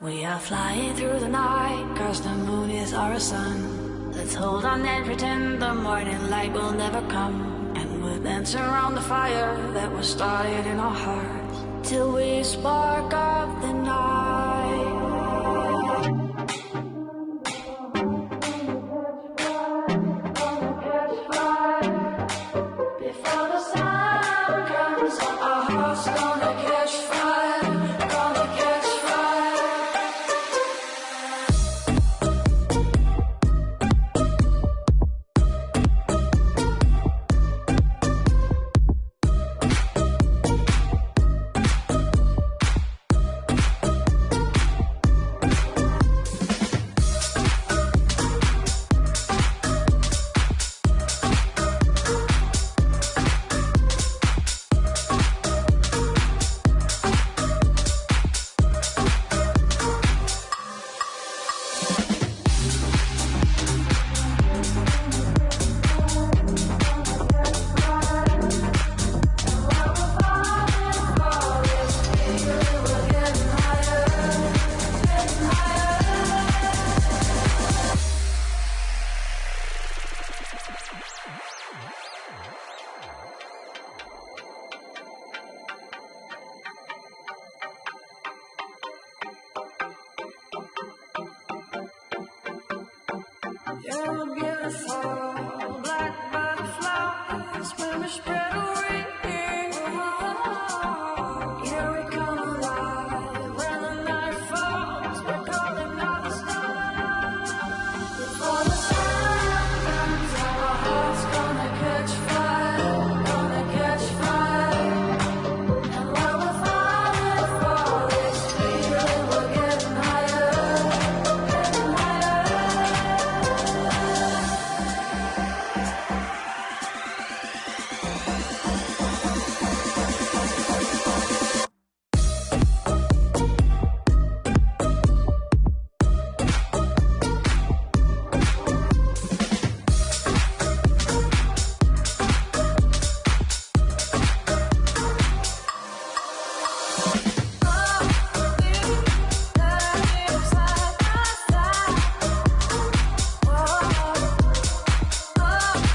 We are flying through the night, 'cause the moon is our sun. Let's hold on and pretend the morning light will never come. And we'll dance around the fire that was started in our hearts, till we spark up the night. Before the sun comes up, our hearts gonna catch fire, gonna catch fire. You're a beautiful black butterfly, when we spread